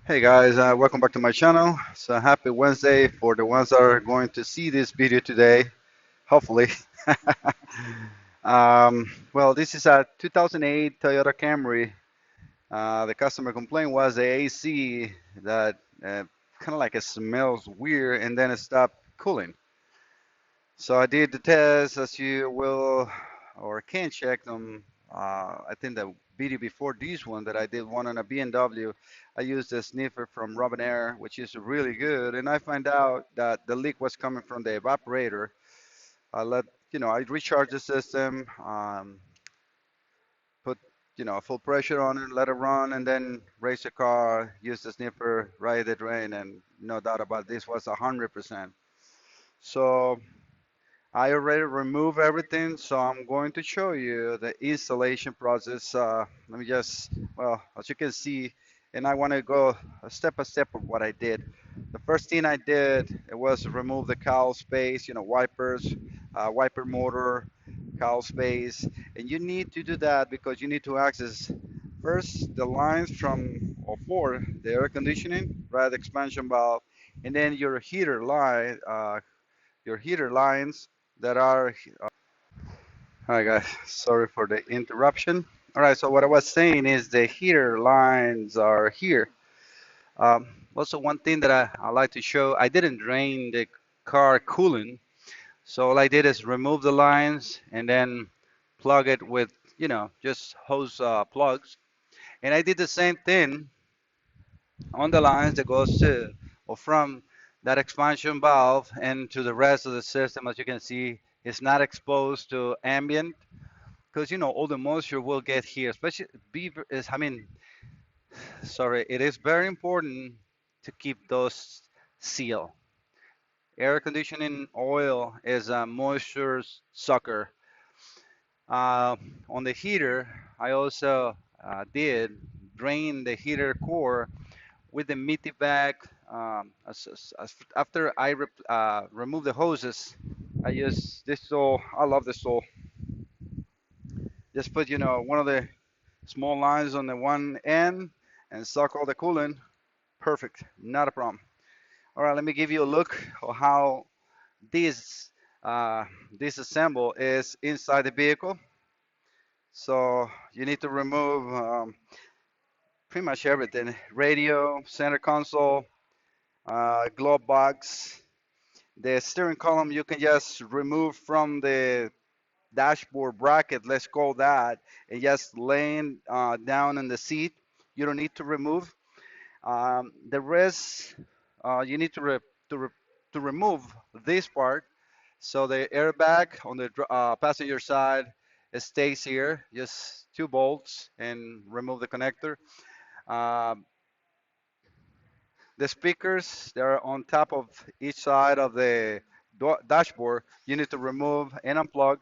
Hey guys, welcome back to my channel. So happy Wednesday for the ones that are going to see this video today, hopefully. Well, this is a 2008 Toyota Camry. The customer complaint was the AC that kind of like it smells weird and then it stopped cooling. So I did the test as you will or can check them. I think the video before this one that I did one on a BMW, I used a sniffer from Robin Air, which is really good, and I find out that the leak was coming from the evaporator. I recharged the system, put full pressure on it, let it run, and then race the car, use the sniffer, right the drain, and no doubt about this was 100%. So I already removed everything, so I'm going to show you the installation process. Let me just, well, as you can see, and I want to go a step by step of what I did. The first thing I did it was remove the cowl space, wipers, wiper motor, cowl space, and you need to do that because you need to access first the lines from or for the air conditioning, right, expansion valve, and then your heater lines that are. Hi guys, sorry for the interruption. All right, so what I was saying is the heater lines are here. Um, Also, one thing that I like to show, I didn't drain the car coolant, so all I did is remove the lines and then plug it with, just hose plugs. And I did the same thing on the lines that goes to or from that expansion valve and to the rest of the system. As you can see, it's not exposed to ambient because all the moisture will get here. Especially beaver is, I mean, sorry, it is very important to keep those sealed. Air conditioning oil is a moisture sucker. Uh, on the heater, I also did drain the heater core with the meaty bag. After I remove the hoses, I use this tool. I love this tool. Just put, one of the small lines on the one end and suck all the coolant. Perfect, not a problem. All right, let me give you a look of how this disassemble is inside the vehicle. So you need to remove pretty much everything: radio, center console, glove box. The steering column you can just remove from the dashboard bracket, let's call that, and just laying down in the seat. You don't need to remove. The rest, you need to remove this part. So the airbag on the passenger side, it stays here, just two bolts, and remove the connector. Um, the speakers, they're on top of each side of the dashboard. You need to remove and unplug.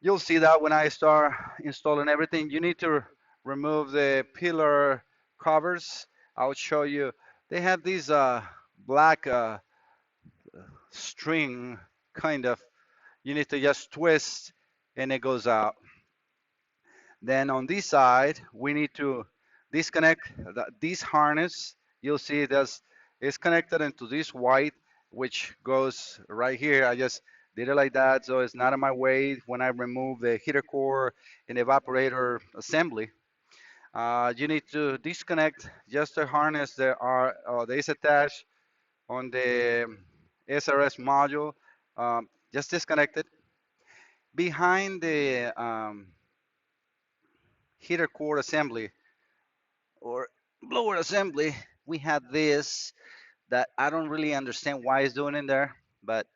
You'll see that when I start installing everything. You need to remove the pillar covers. I'll show you. They have these black string kind of. You need to just twist and it goes out. Then on this side, we need to disconnect this harness. You'll see it's connected into this white, which goes right here. I just did it like that, so it's not in my way when I remove the heater core and evaporator assembly. You need to disconnect just the harness that is attached on the SRS module. Just disconnect it. Behind the heater core assembly or blower assembly, we have this that I don't really understand why it's doing in there. But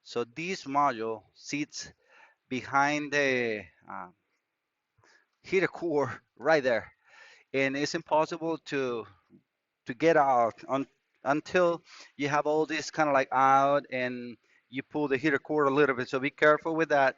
so this module sits behind the heater core right there, and it's impossible to get out until you have all this kind of like out and you pull the heater core a little bit. So be careful with that.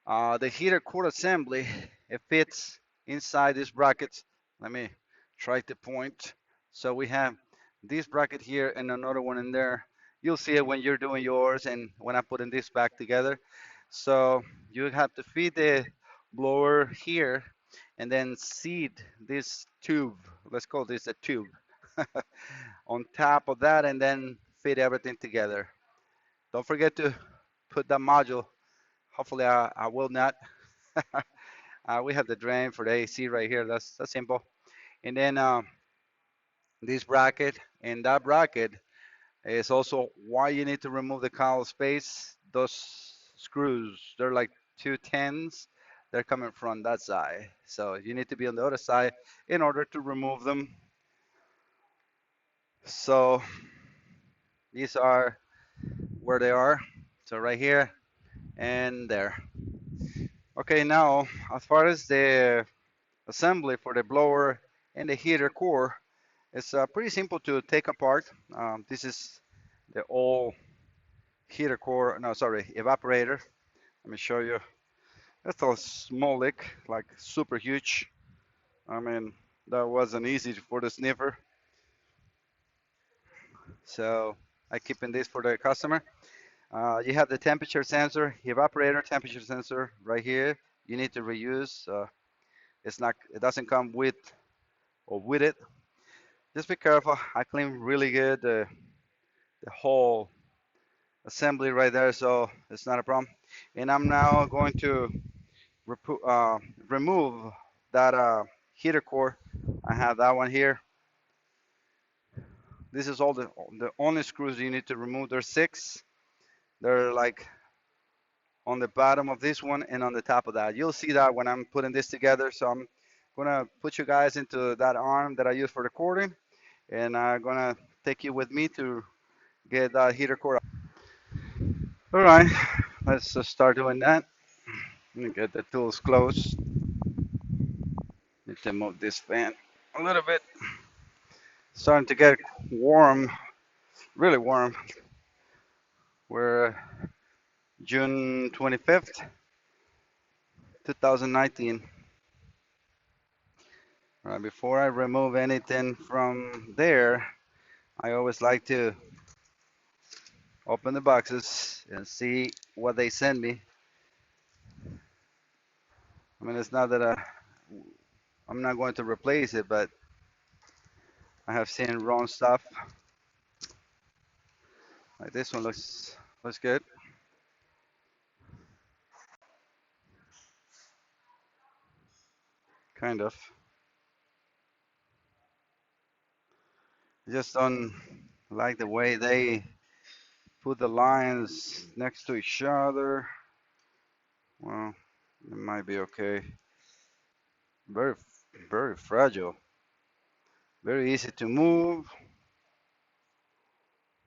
The heater core assembly, it fits inside these brackets. Let me try to point. So we have this bracket here and another one in there. You'll see it when you're doing yours and when I'm putting this back together. So you have to feed the blower here and then seat this tube. Let's call this a tube on top of that, and then fit everything together. Don't forget to put that module. Hopefully, I will not. We have the drain for the AC right here. That's simple. And then this bracket and that bracket is also why you need to remove the cowl space. Those screws, they're like 210s. They're coming from that side. So you need to be on the other side in order to remove them. So these are where they are. So right here and there. Okay, now as far as the assembly for the blower and the heater core, it's pretty simple to take apart. This is the old heater core, no, sorry, evaporator. Let me show you. That's a small leak, like super huge. I mean, that wasn't easy for the sniffer. So I keeping this for the customer. You have the temperature sensor, evaporator temperature sensor right here. You need to reuse. It's not, it doesn't come with or with it. Just be careful. I clean really good the whole assembly right there, so it's not a problem. And I'm now going to remove that heater core. I have that one here. This is all the only screws you need to remove. There's six. They're like on the bottom of this one and on the top of that. You'll see that when I'm putting this together. So I'm gonna put you guys into that arm that I use for recording, and I'm gonna take you with me to get that heater core. All right, let's start doing that. Let me get the tools closed. Need to move this fan a little bit. Starting to get warm, really warm. We're June 25th, 2019. Right before I remove anything from there, I always like to open the boxes and see what they send me. I mean, it's not that I'm not going to replace it, but I have seen wrong stuff. Like this one looks good. Kind of. I just don't like the way they put the lines next to each other. Well, it might be okay. Very, very fragile. Very easy to move.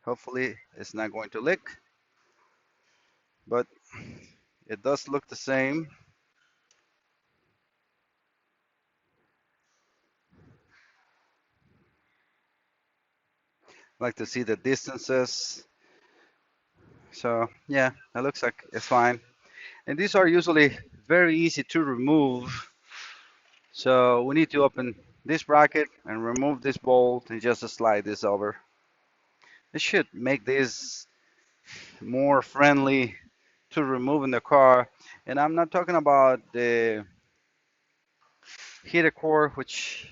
Hopefully, it's not going to leak, but it does look the same. Like to see the distances. So yeah, it looks like it's fine. And these are usually very easy to remove. So we need to open this bracket and remove this bolt and just slide this over. It should make this more friendly to remove in the car. And I'm not talking about the heater core, which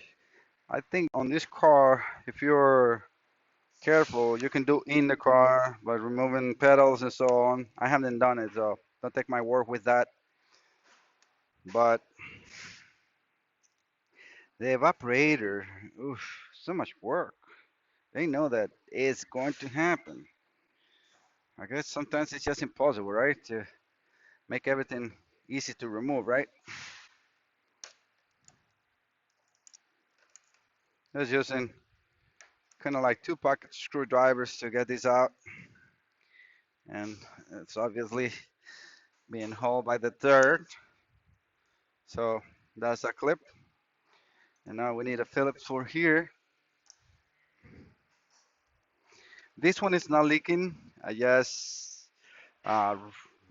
I think on this car, if you're careful, you can do in the car by removing pedals and so on. I haven't done it, so don't take my word with that. But the evaporator, oof, so much work. They know that it's going to happen. I guess sometimes it's just impossible, right? To make everything easy to remove, right? Just using kind of like two pocket screwdrivers to get this out. And it's obviously being held by the third. So that's a clip. And now we need a Phillips for here. This one is not leaking. I just uh,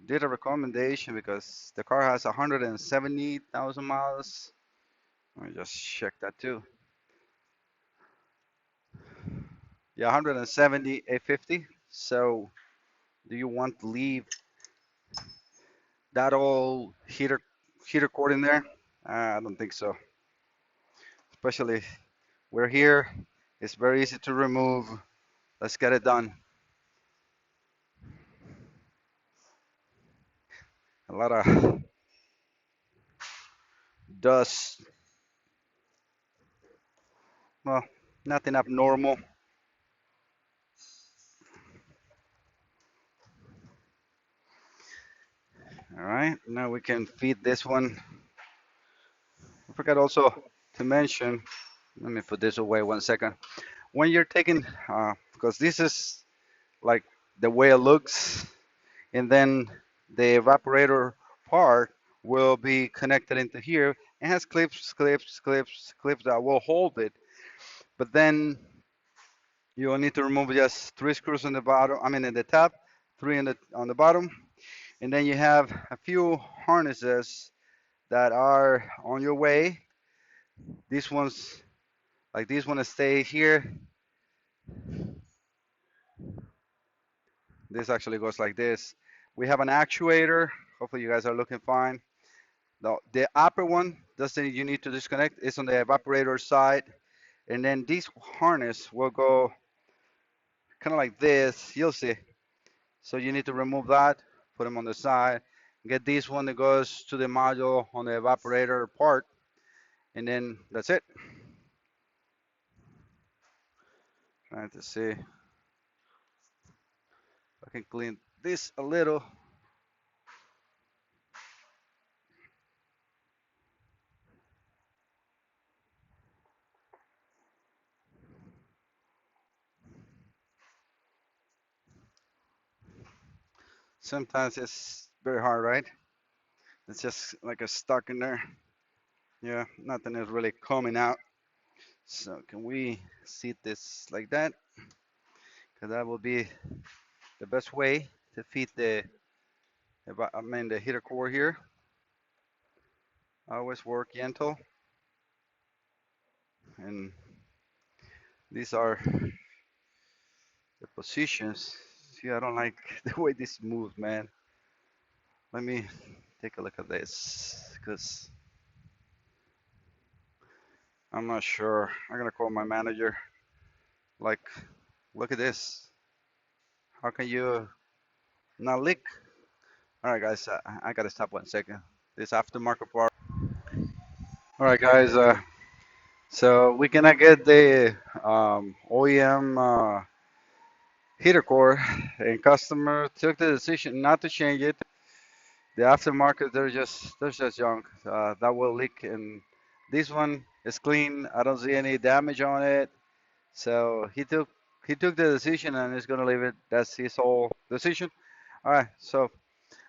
did a recommendation because the car has 170,000 miles. Let me just check that too. Yeah, 170, 850. So do you want to leave that old heater cord in there? I don't think so. Especially we're here. It's very easy to remove. Let's get it done. A lot of dust. Well, nothing abnormal. All right, now we can feed this one. I forgot also to mention, let me put this away 1 second. When you're taking, because this is like the way it looks, and then the evaporator part will be connected into here. It has clips that will hold it. But then you will need to remove just three screws on the bottom, I mean in the top, three on the bottom, and then you have a few harnesses that are on your way. These ones, like this one, stay here. This actually goes like this. We have an actuator. Hopefully you guys are looking fine. The upper one doesn't you need to disconnect. It's on the evaporator side, and then this harness will go kind of like this. You'll see. So you need to remove that, put them on the side. Get this one that goes to the module on the evaporator part, and then that's it. Trying to see if I can clean this a little. Sometimes it's very hard, right? It's just like a stuck in there. Yeah, nothing is really coming out. So can we seat this like that? Because that will be the best way to feed I mean the heater core here. I always work gentle, and these are the positions. See, I don't like the way this moves, man. Let me take a look at this, because I'm not sure. I'm gonna call my manager. Like, look at this. How can you not leak? All right, guys, I gotta stop 1 second. This aftermarket part. All right, guys. So we cannot get the OEM heater core, and customer took the decision not to change it. The aftermarket, they're just junk. That will leak, and this one is clean. I don't see any damage on it. So he took the decision and he's gonna leave it. That's his whole decision. All right. So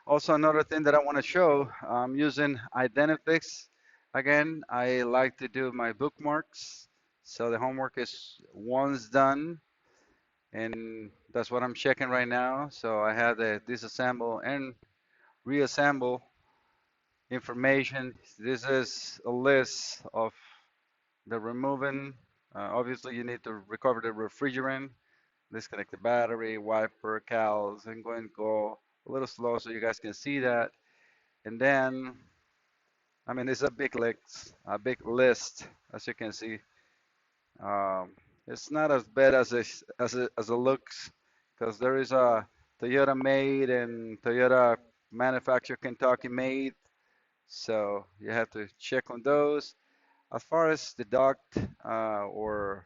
also another thing that I want to show, I'm using Identifix. Again, I like to do my bookmarks. So the homework is once done, and that's what I'm checking right now. So I have the disassemble and reassemble information. This is a list of the removing. Obviously, you need to recover the refrigerant, disconnect the battery, wiper, cowls, and go a little slow so you guys can see that. And then, I mean, it's a big list, as you can see. Um, it's not as bad as it looks, because there is a Toyota made and Toyota manufacturer Kentucky made. So you have to check on those. As far as the duct or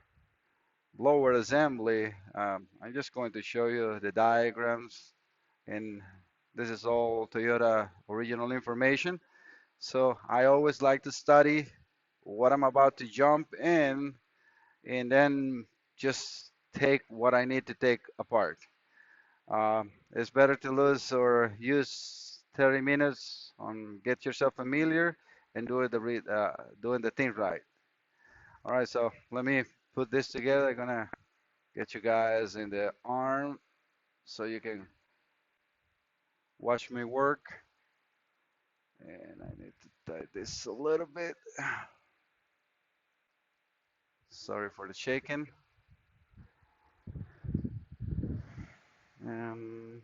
blower assembly, I'm just going to show you the diagrams, and this is all Toyota original information. So I always like to study what I'm about to jump in, and then just take what I need to take apart. It's better to lose or use 30 minutes on get yourself familiar and doing the thing right. All right, so let me put this together. I'm gonna get you guys in the arm so you can watch me work. And I need to tie this a little bit. Sorry for the shaking. Um,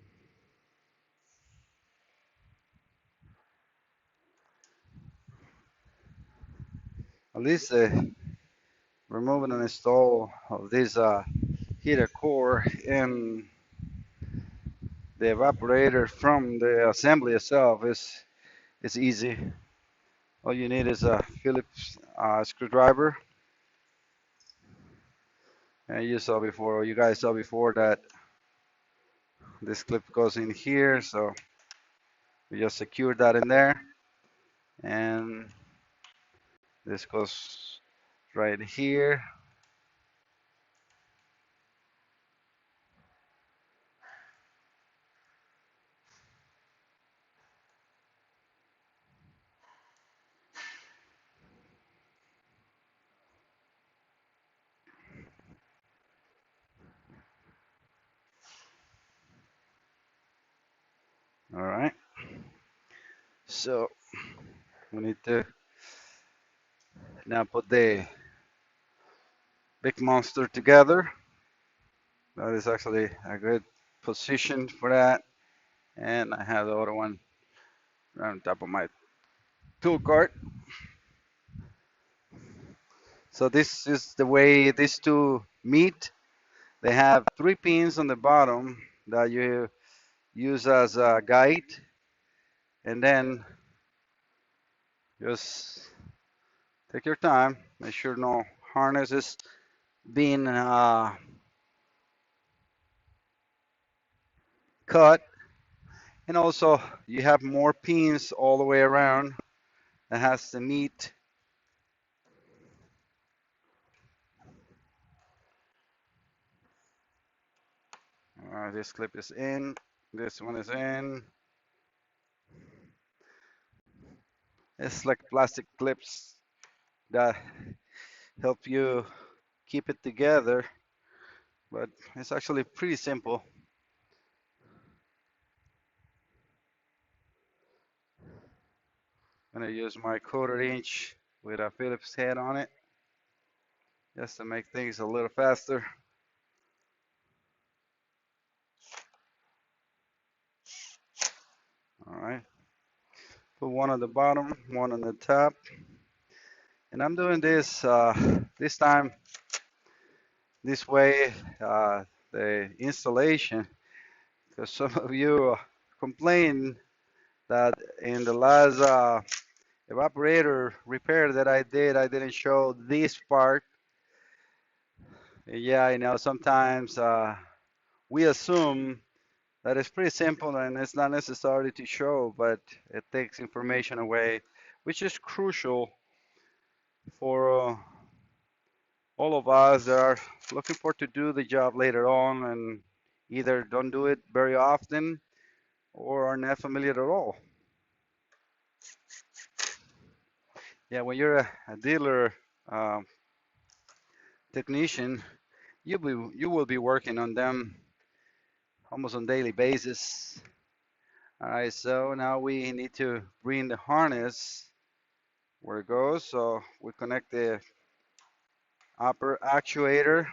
at least remove and install of this heater core and the evaporator from the assembly itself is easy. All you need is a Phillips screwdriver. And you saw before, or you guys saw before, that this clip goes in here, so we just secure that in there, and this goes right here. All right, so we need to now put the big monster together. That is actually a good position for that. And I have the other one on top of my tool cart. So this is the way these two meet. They have three pins on the bottom that you use as a guide, and then just take your time. Make sure no harness is being cut. And also you have more pins all the way around that has to meet. This clip is in, this one is in. It's like plastic clips that help you keep it together, but it's actually pretty simple. I'm gonna use my quarter inch with a Phillips head on it just to make things a little faster. All right, put one on the bottom, one on the top, and I'm doing this this time this way, the installation, because some of you complain that in the last evaporator repair that I did, I didn't show this part. Yeah, I know sometimes we assume that it's pretty simple and it's not necessary to show, but it takes information away, which is crucial for all of us that are looking for to do the job later on and either don't do it very often or are not familiar at all. Yeah, when you're a dealer technician, you will be working on them almost on daily basis. All right, so now we need to bring the harness where it goes. So we connect the upper actuator.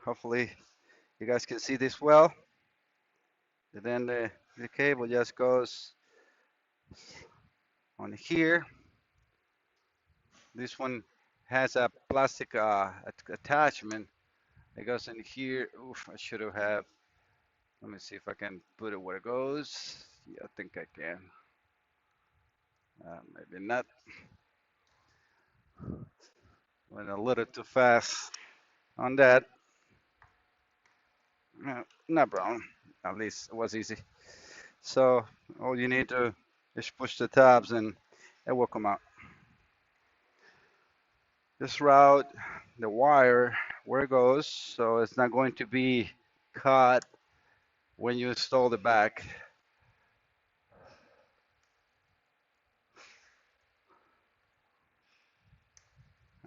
Hopefully you guys can see this well. And then the cable just goes on here. This one has a plastic attachment. It goes in here. Oof, I should have. Let me see if I can put it where it goes. Yeah, I think I can. Maybe not. Went a little too fast on that. No problem. At least it was easy. So all you need to is push the tabs and it will come out. Just route the wire where it goes, so it's not going to be cut when you install the back.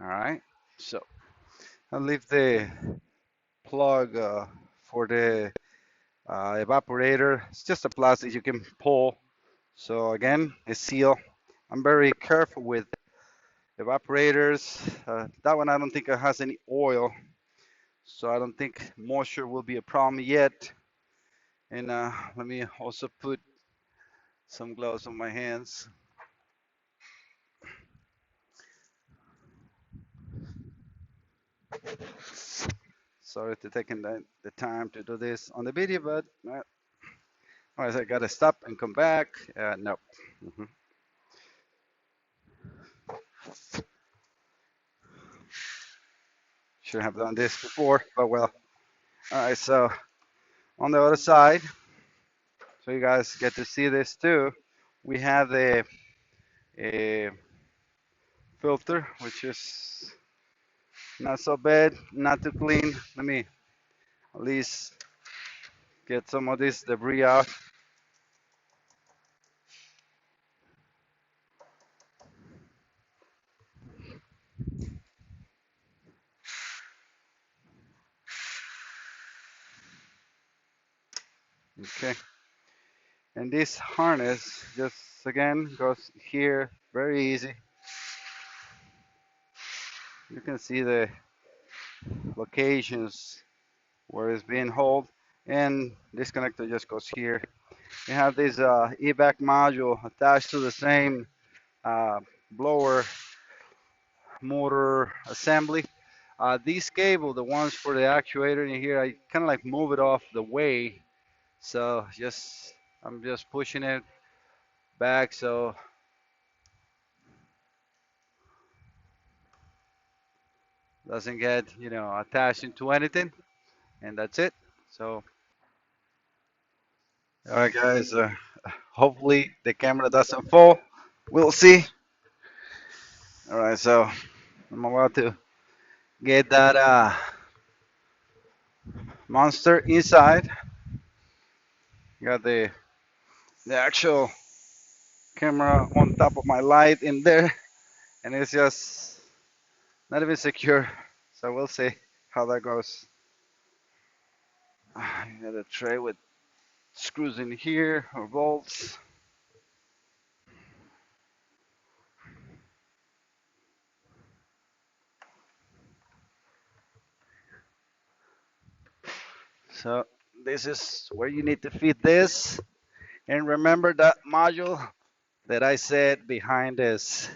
All right, so I'll leave the plug for the evaporator. It's just a plastic you can pull. So again, it's sealed. I'm very careful with evaporators. That one I don't think it has any oil, so I don't think moisture will be a problem yet. And let me also put some gloves on my hands. Sorry to taking the time to do this on the video, but otherwise I gotta stop and come back. No. Mhm. Should have done this before, but well. All right, so on the other side, so you guys get to see this too, we have the uh, filter, which is not so bad, not too clean. Let me at least get some of this debris out. Okay. And this harness just again goes here, very easy. You can see the locations where it's being held, and this connector just goes here. You have this evac module attached to the same uh, blower motor assembly. These cable, the ones for the actuator in here, I kind of like move it off the way, so just I'm just pushing it back so it doesn't get attached into anything, and that's it. So all right, guys. Hopefully the camera doesn't fall. We'll see. All right, so I'm about to get that monster inside. Got the actual camera on top of my light in there, and it's just not even secure. So we'll see how that goes. Got a tray with screws in here or bolts. So this is where you need to fit this. And remember that module that I said behind this.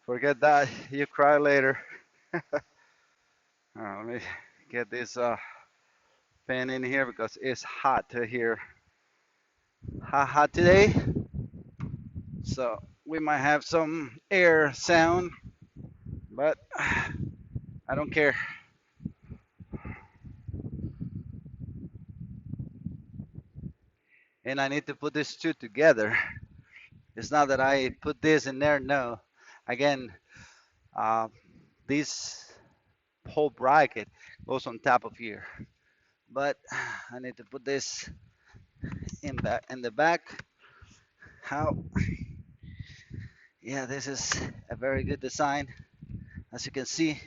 Forget that. You cry later. Let me get this fan in here because it's hot here. Hot today. So we might have some air sound, but I don't care. And I need to put these two together. It's not that I put this in there. No. Again, uh, this whole bracket goes on top of here. But I need to put this in the back. How? Yeah, this is a very good design, as you can see.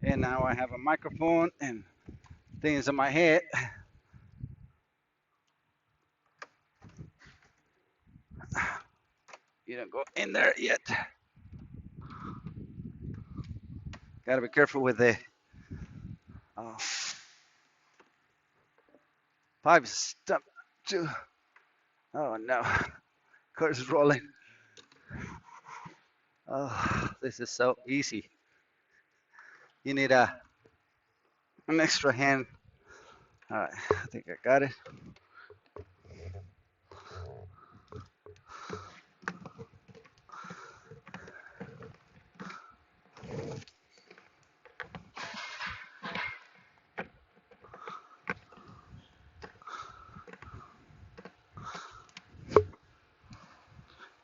And now I have a microphone and things in my head. You don't go in there yet. Gotta be careful with the uh, pipe stuff too. Oh no, car's rolling. Oh, this is so easy. You need an extra hand. All right, I think I got it.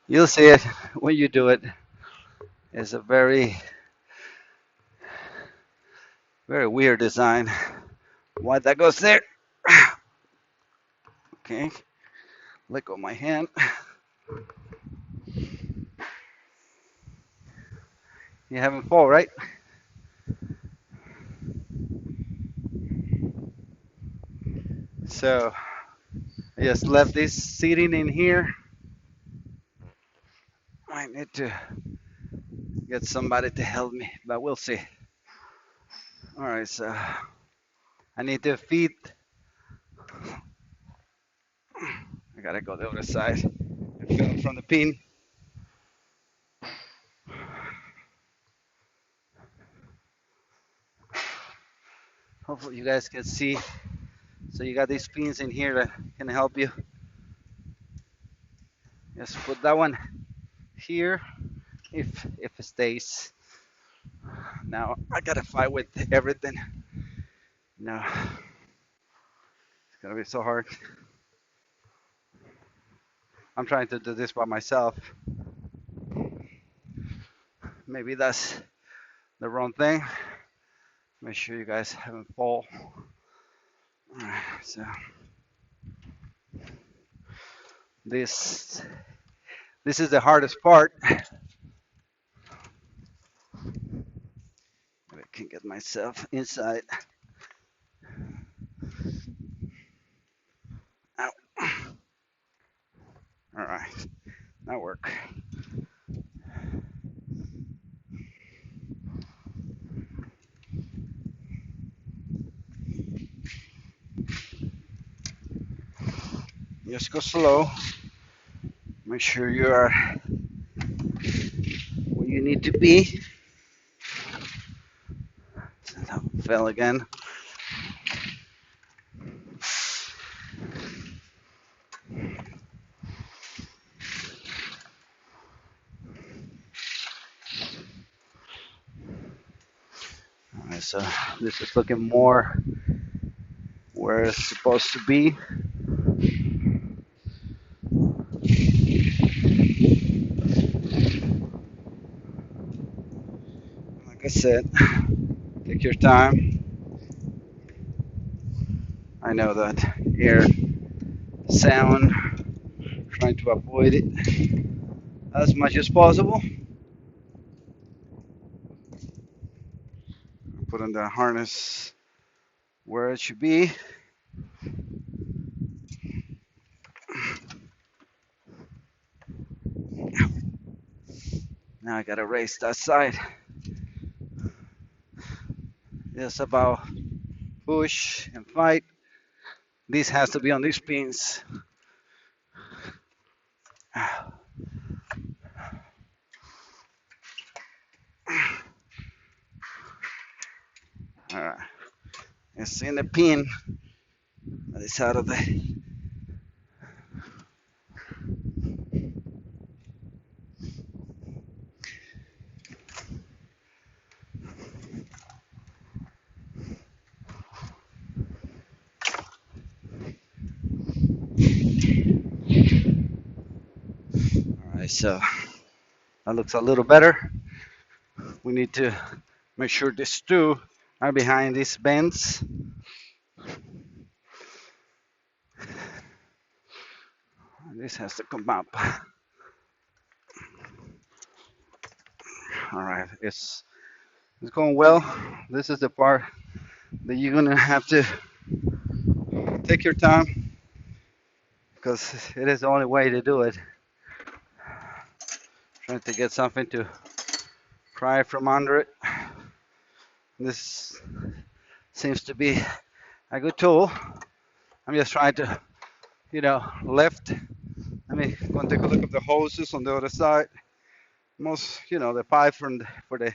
You'll see it when you do it. It's a very weird design. Why that goes there? Okay, let go of my hand. You haven't fall, right? So I just left this sitting in here. I need to get somebody to help me, but we'll see. All right, so I need to feed. I gotta go the other side. I fell from the pin. Hopefully you guys can see. So you got these pins in here that can help you. Just put that one here if it stays. Now I gotta fight with everything. No, it's gonna be so hard. I'm trying to do this by myself. Maybe that's the wrong thing. Make sure you guys haven't fall. Alright, so this this is the hardest part. I can get myself inside. Ow. All right, that work. Just go slow. Make sure you are where you need to be. That fell again. All right, so this is looking more where it's supposed to be. Like I said, take your time. I know that air sound, trying to avoid it as much as possible. Put on the harness where it should be. Now I gotta raise that side. Just about push and fight. This has to be on these pins. Alright. It's in the pin. That is out of the. Alright, so that looks a little better. We need to make sure these two are behind these bends. This has to come up. Alright, it's going well. This is the part that you're gonna have to take your time because it is the only way to do it. Trying to get something to pry from under it. This seems to be a good tool. I'm just trying to, lift. Let me go and take a look at the hoses on the other side. Most, the pipe for the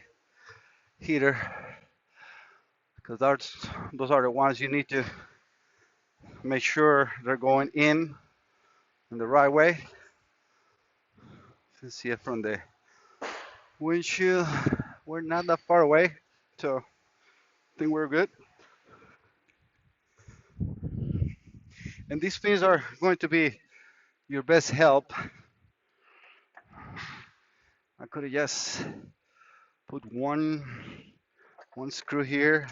heater, because those are the ones you need to make sure they're going in the right way. You can see it from the windshield. We're not that far away, so I think we're good. And these pins are going to be your best help. I could have just put one screw here.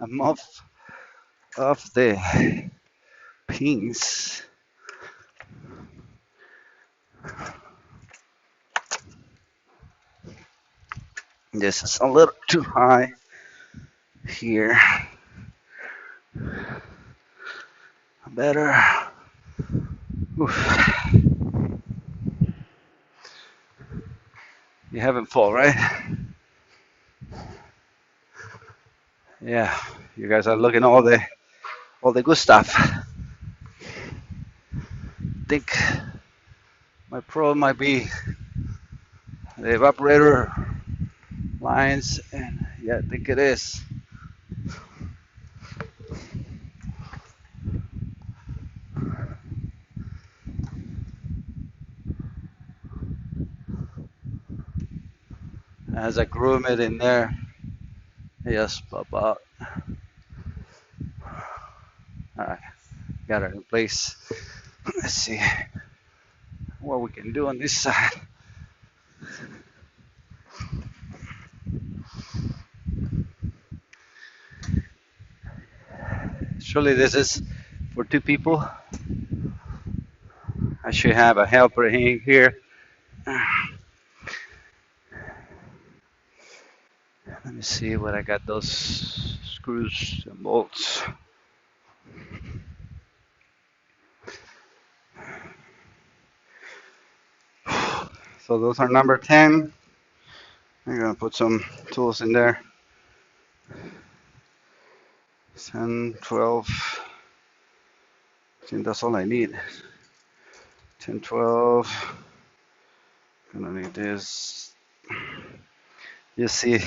I'm off the pins. This is a little too high here. Better. Oof. You haven't fall, right? Yeah, you guys are looking at all the good stuff. Think my problem might be the evaporator lines, and yeah, I think it is. As I groom it in there, yes, about. All right, got it in place. Let's see what we can do on this side. Surely this is for two people. I should have a helper in here. Let me see what I got those screws and bolts. So those are number 10. I'm gonna put some tools in there. 10, 12. I think that's all I need. 10, 12. Gonna need this. You see, it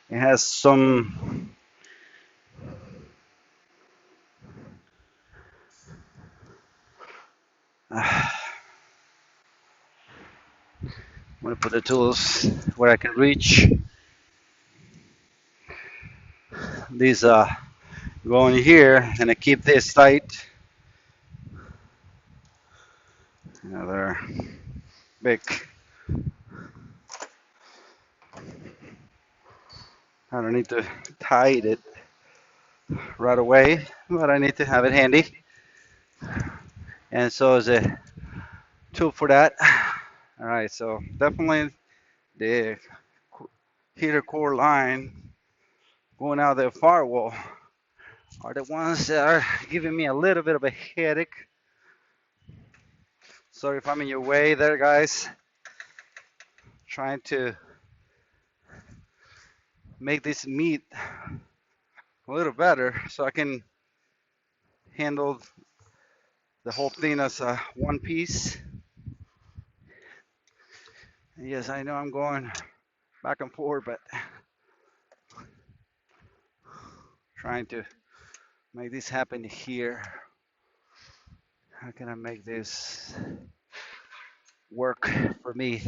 has some. I'm gonna put the tools where I can reach. These go in here, and I keep this tight. They're big. I don't need to tight it right away, but I need to have it handy. And so is a tool for that. All right, so definitely the heater core line going out of the firewall are the ones that are giving me a little bit of a headache. Sorry if I'm in your way there, guys. Trying to make this meet a little better so I can handle the whole thing as one piece. Yes, I know I'm going back and forth, but trying to make this happen here. How can I make this work for me?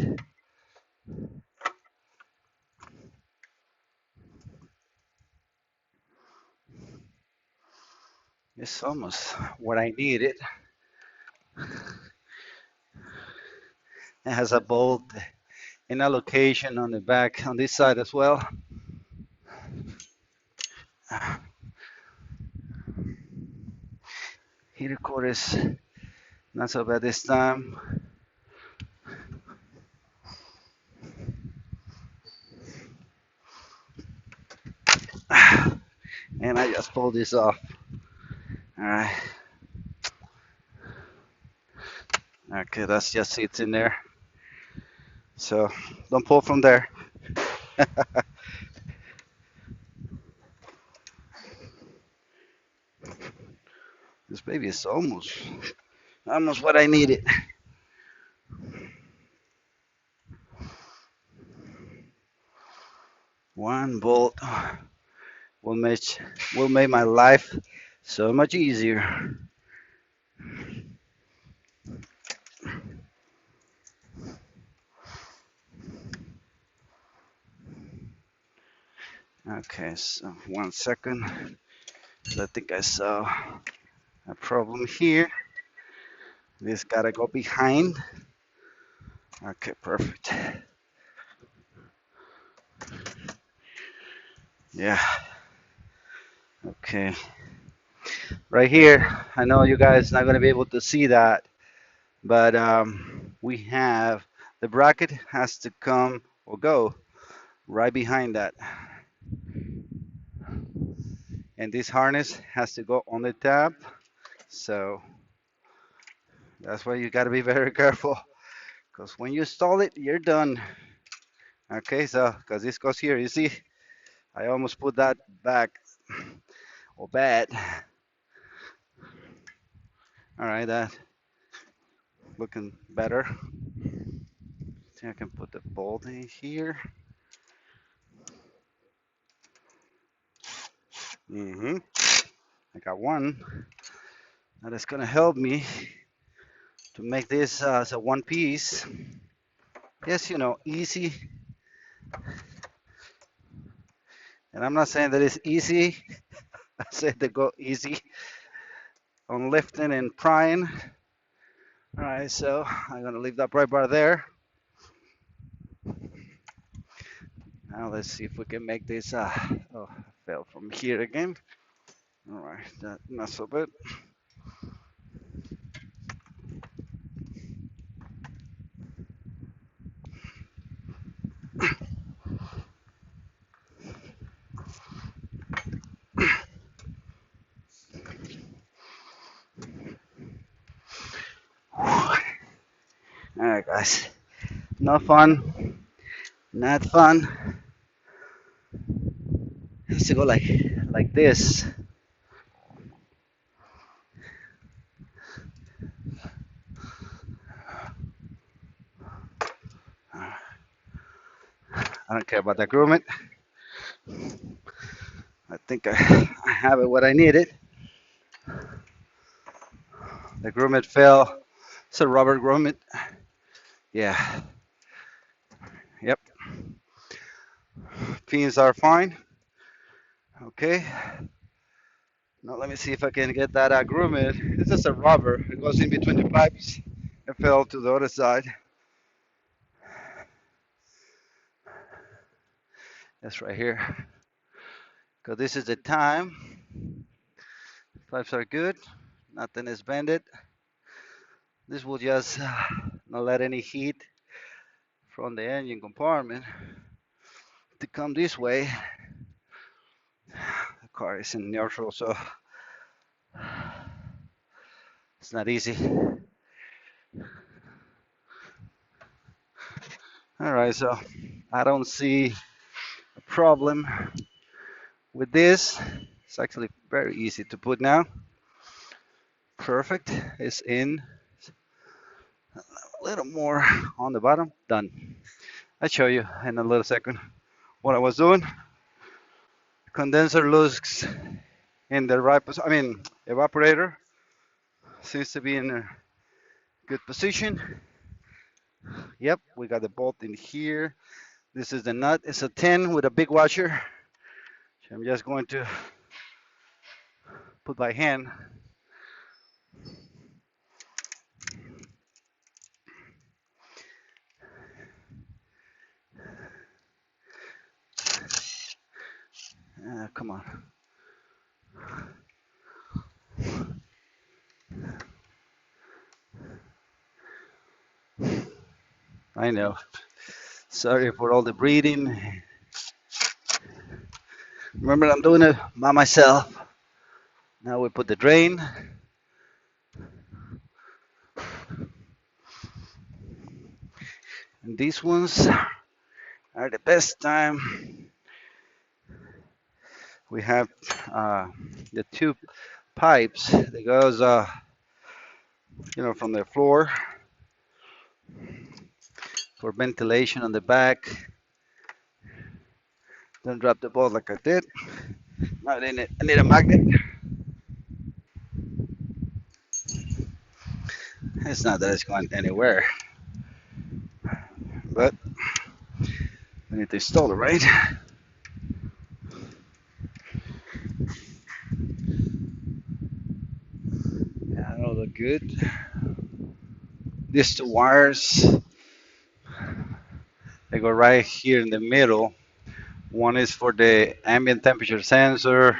It's almost what I needed. It has a bolt in allocation on the back on this side as well. Heater cord is not so bad this time. And I just pulled this off. All right. Okay, that's just it's in there. So don't pull from there. This baby is almost what I needed. One bolt will make my life so much easier. Okay, so 1 second. I think I saw a problem here. This gotta go behind. Okay, perfect. Yeah. Okay. Right here, I know you guys not gonna be able to see that, but we have the bracket has to come or go right behind that, and this harness has to go on the tab. So that's why you gotta be very careful, because when you install it, you're done. Okay, so because this goes here, you see, I almost put that back or bad. All right, that looking better. See, I can put the bolt in here. I got one that is gonna help me to make this as a one piece. Yes, easy. And I'm not saying that it's easy. I said to go easy on lifting and prying. All right, so I'm gonna leave that bright bar there. Now let's see if we can make this. Oh, I fell from here again. All right, that's not so bad. All right, guys. Not fun. Not fun. It has to go like this. I don't care about the grommet. I think I have it what I needed. The grommet fell. It's a rubber grommet. Yeah. Yep. Pins are fine. Okay. Now let me see if I can get that grommet. It's just a rubber. It goes in between the pipes. It fell to the other side. That's right here. Because this is the time. Pipes are good. Nothing is bended. This will just not let any heat from the engine compartment to come this way. The car is in neutral, so it's not easy. All right, so I don't see a problem with this. It's actually very easy to put now. Perfect. It's in. A little more on the bottom. Done. I'll show you in a little second what I was doing. Condenser looks in the right position. I mean, evaporator seems to be in a good position. Yep, we got the bolt in here. This is the nut. It's a 10 with a big washer. So I'm just going to put by hand. Come on. I know. Sorry for all the breathing. Remember, I'm doing it by myself. Now we put the drain. And these ones are the best time. We have the two pipes that goes, from the floor for ventilation on the back. Don't drop the ball like I did. Now I need a magnet. It's not that it's going anywhere, but we need to install it, right? Yeah, that'll look good. These two wires, they go right here in the middle. One is for the ambient temperature sensor,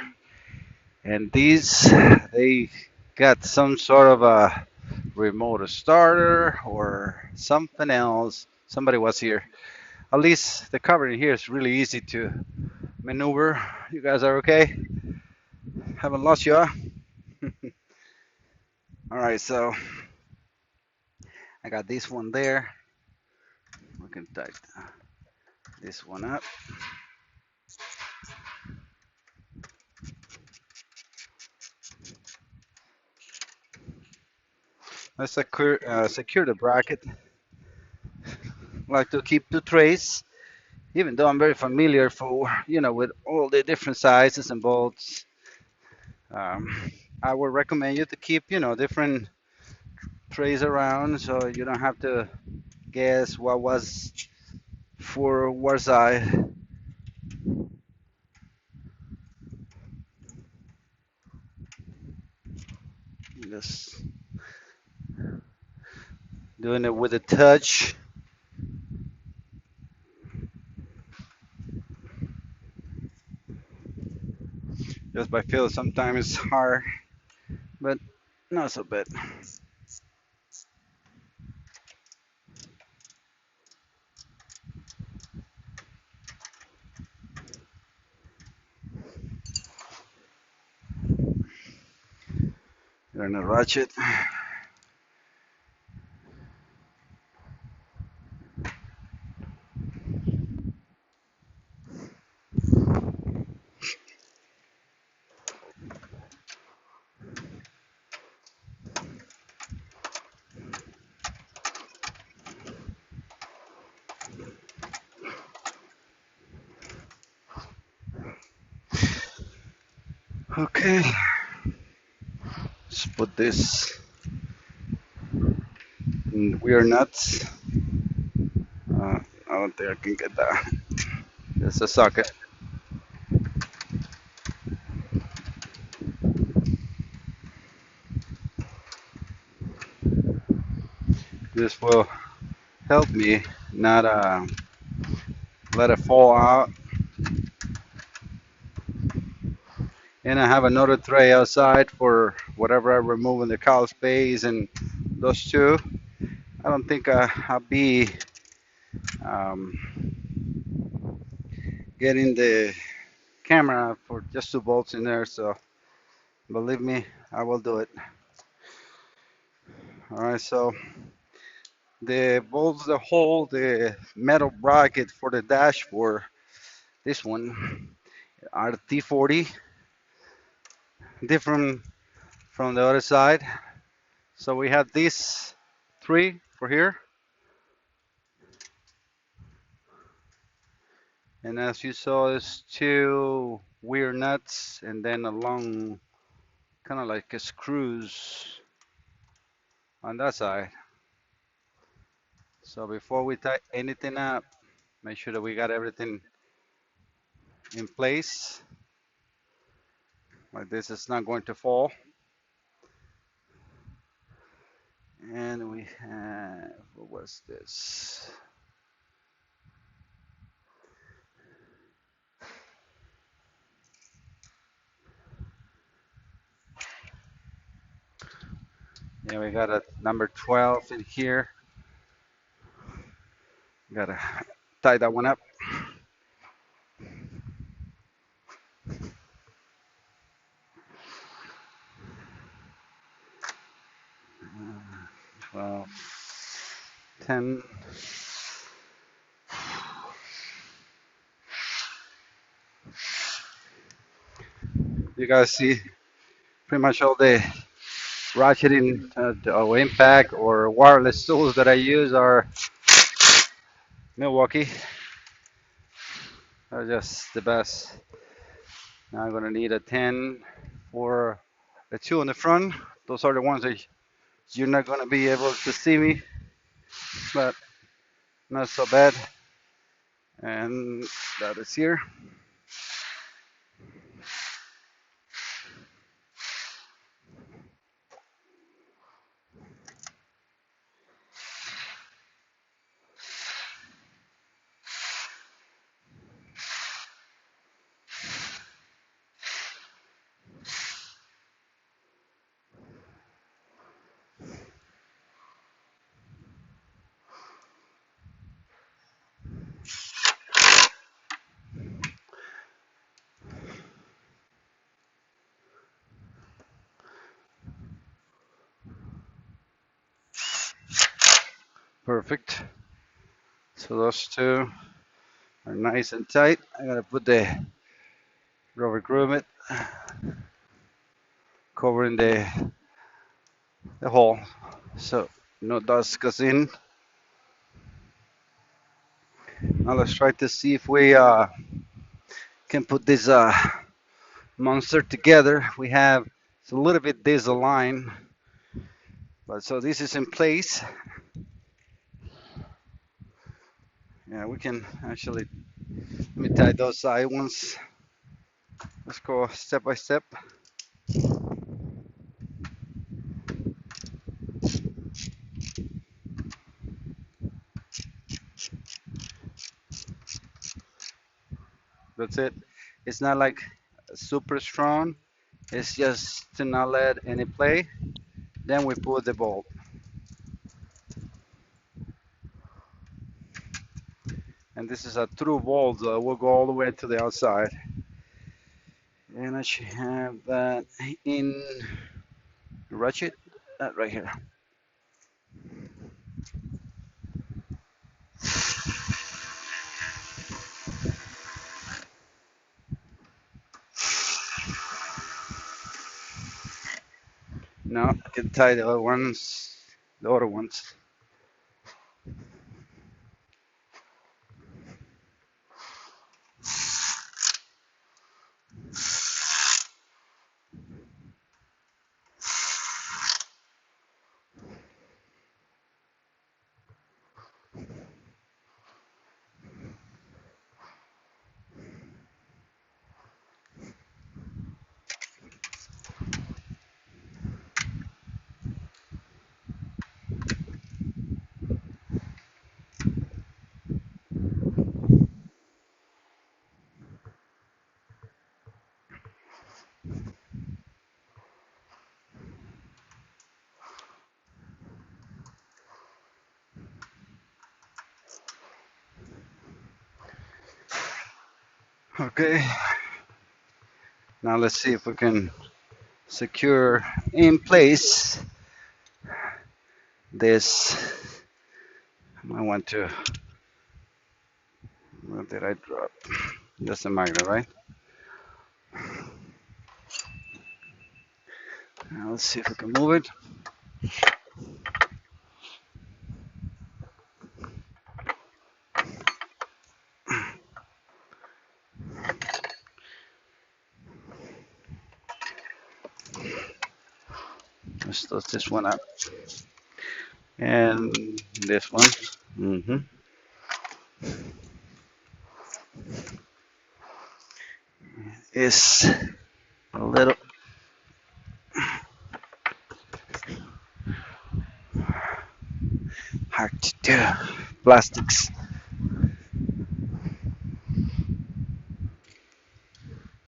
and these, they got some sort of a remote starter or something else. Somebody was here. At least the cover in here is really easy to maneuver. You guys are okay? Haven't lost you, huh? All right, so I got this one there. We can tighten this one up. Let's secure the bracket. Like to keep two trays, even though I'm very familiar for with all the different sizes and bolts. Um, I would recommend you to keep different trays around so you don't have to guess what was for what side. Just doing it with a touch. Just by feel sometimes it's hard, but not so bad. You're gonna ratchet. Okay, let's put this in weird nuts. I don't think I can get that. It's a socket. This will help me not let it fall out. And I have another tray outside for whatever I remove in the cowl space and those two. I don't think I'll be um, getting the camera for just two bolts in there. So believe me, I will do it. All right, so the bolts that hold the metal bracket for the dashboard, this one are T40, different from the other side. So we have these three for here, and as you saw, it's two weird nuts, and then a long, kind of like a screws on that side. So before we tie anything up, make sure that we got everything in place. Like this, it's not going to fall. And we have, what was this? Yeah, we got a number 12 in here. Gotta tie that one up. Well, 10. You guys see pretty much all the ratcheting or impact or wireless tools that I use are Milwaukee. They're just the best. Now I'm gonna need a 10 for the two on the front. Those are the ones that you're not gonna be able to see me, but not so bad. And that is here. Perfect. So those two are nice and tight. I gotta put the rubber grommet covering the hole. so no dust goes in. Now let's try to see if we can put this monster together. We have it's a little bit disaligned, but so this is in place. Yeah, we can actually let me tie those side ones. Let's go step by step. That's it. It's not like super strong. It's just to not let any play. Then we put the bolt. And this is a true bolt. We'll go all the way to the outside. And I should have that in ratchet right here. Now I can tie the other ones. Okay. Now let's see if we can secure in place this. I want to. Where did I drop? That's the magnet, right? Now let's see if we can move it. Let's toss this one up. And this one. Mm-hmm. Is a little hard to do. Plastics.